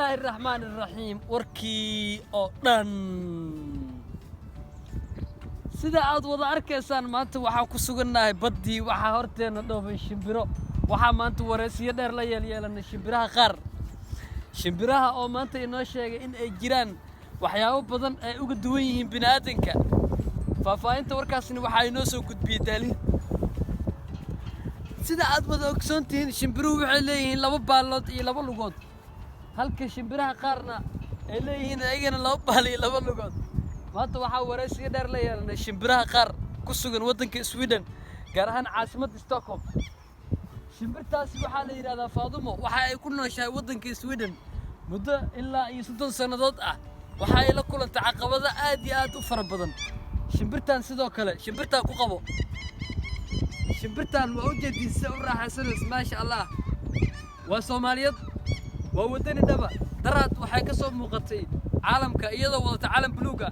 الله الرحمن الرحيم وركي أو دن سيدا عاد وضع أركيسان ما أنت وحا كسوغناي بدي وحا هورتين دوبن شمبرو وحا ما أنت ورسي دير ليالي لأن شمبراها قار شمبراها أو ما أنت إنو شيغي إن أي جيران waxyaabo badan ay uga duwan yihiin bini'aadanka faafaynta warkaasina waxa ay noo soo gudbiyay dalin sida aad wada ogsoontiin shimbiruhu waxay leeyihiin laba baalood iyo laba lugood halka shimbiraha qaarna ay leeyihiin ayagana laba baal iyo laba lugood maanta waxa waraysiga dheer la yeelanay shimbiraha qaar ku sugan wadanka Sweden gaar ahaan caasimadda Stockholm shimbirtaasi waxa la yiraahdaa Faadumo waxa ay ku nooshahay wadanka Sweden muddo ilaa iyo 30 sanadood ah waxa ay la kulantay caqabado aad iyo aad u fara badan shimbirtan sidoo kale shimbirta ku qabo shimbirtan waa u jeedinaysa u raaxaysanaysa ma sha Allah waa Soomaaliyeed waa wadani daba daraad waxay ka soo muuqatay caalamka iyadoo wadata caalam buluuga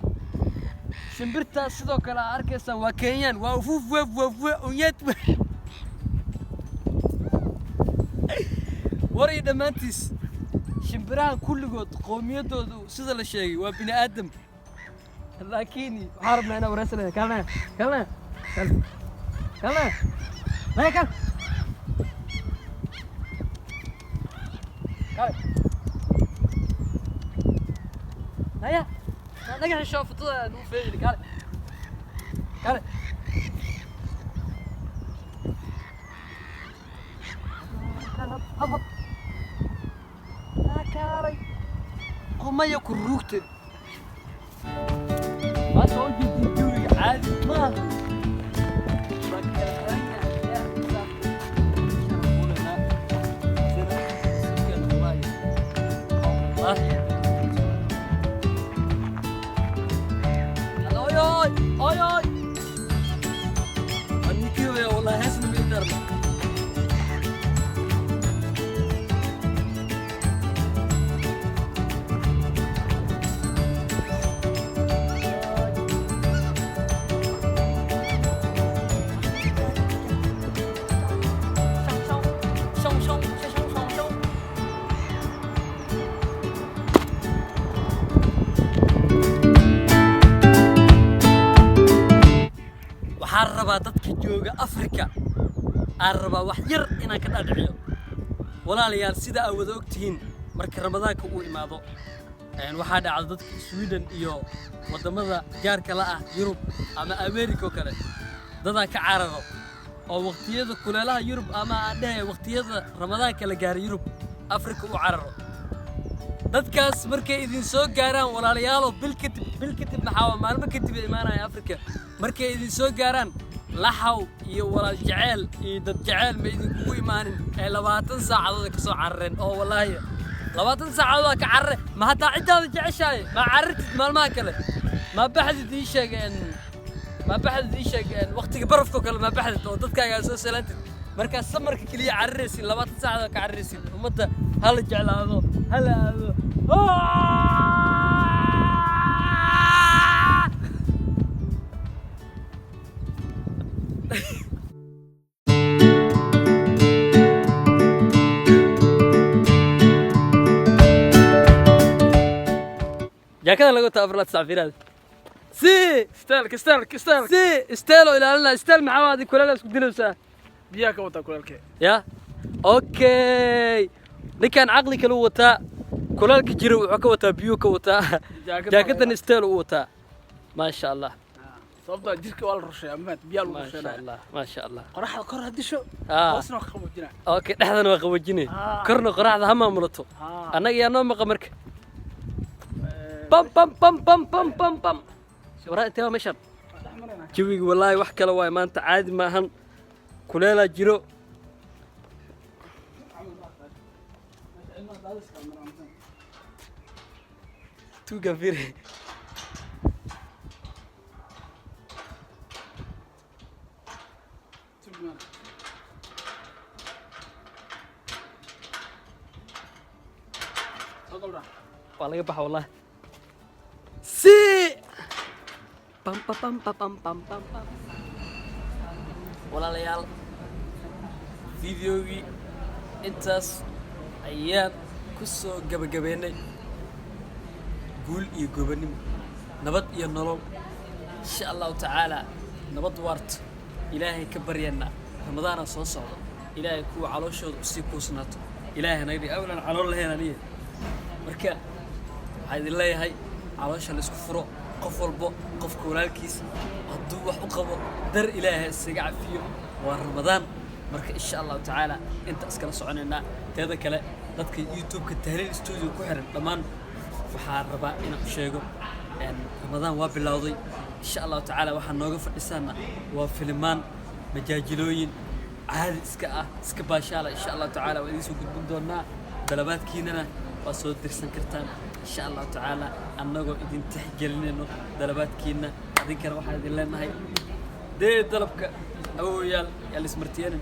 shimbirta sidoo kale arkaysan waa Kenyan waa unyad waray dhamaantiis shimbirahan kulligood qoomiyadoodu sida la sheegay waa bini aadam laakiin waxaan rabnaa waraysanayna kalna ma kan هيا نقعد نشوف فطور نوفي قال هبط كاري قوم ياكل روكتب ما تقول جدي عادي ما أي أني كيو يا والله حسن بيقدر عربا دتك جوجا أفريقيا عربا وحير إنا كنا دعيو ولا ليال سيدا أود أكتين مرك رمضان كأو إماضو يعني واحد على دتك سويدن إيو ودمذا جار كلا يوروب أما أمريكا وكله ددا كعربا أو وقتية كلها يوروب أما عندها وقتية رمضان كلا جار يوروب أفريقيا وعربا دتكاس مركي إذن سوق جاران ولا ليالو بالكتب محاول ما كتب إيمانا يا أفريقيا مركي إذن سوق جاران لحو ولا الجعل يدد جعل ما يدين كوي مانين لباتن ساعة ذاك سو عرين أو والله لباتن ساعة ذاك عر ما هتا عدة الجعشاي ما عرفت ما كله ما بحث ذي شيء ما بحث ذي شيء وقتك برفكو كله ما بحث ودتك يا سو سلنت مركز سمرك كلية عرسين لباتن ساعة ذاك عرسين ومتى هل الجعل هذا هلا يا كذا لقيت أفرلات سعفيرات سي استال سي استالو إلى لنا استال معوادي كلنا سكدنا بسا بياك وتا كلالك يا أوكي لكن عقلي كلو وتا كلالك جرو وعكوتا بيوك وتا جاكتنا استالو وتا ما شاء الله صوبتا جيرك ولا رشيا مات بيال ما شاء الله ما شاء الله قرح قرح دشو واسنا خوجنا اوكي دحدنا وقوجيني كرنا قرحدا هما ملتو انا يا نو مقمرك بام بام بام بام بام بام بام ورا انت ما مشان جوي والله wax kala way maanta caadi ma ahan kuleela jiro tu gafire والله يبح والله سي بام بام بام بام بام بام ولا ليال فيديوغي انتاس ايام kusoo gabagabeynay guul iyo gobonimo nabad iyo nolol insha allahu tacaala nabad waarta ilaahay ka baryana ramadaana soo socda ilaahay kuwa calooshooda usii kuusnaato ilaahay naga dhig awlan calool lahayn aniga marka waxaa idin leeyahay caloosha la isku furo qof walbo qofka walaalkiisa hadduu wax u qabo dar ilaahay isaga cafiyo waa ramadaan marka insha allahu tacaala inta iskala soconaynaa teeda kale dadka youtube-ka tahliil studio ku xiran dhammaan waxaa rabaa inaan u sheego ramadaan waa bilowday insha allahu tacaala waxaa nooga fadhisaana waa filimaan majaajilooyin caadi iska baashaala insha allahu tacaala waa idiin soo gudbin doonaa dalabaadkiinana waa soo dirsan kartaan insha allahu tacaala annagoo idin tixgelinayno dalabaadkiina adinkana waxaan idin leenahay dee dalabka awooyaal yaa lismartiyanin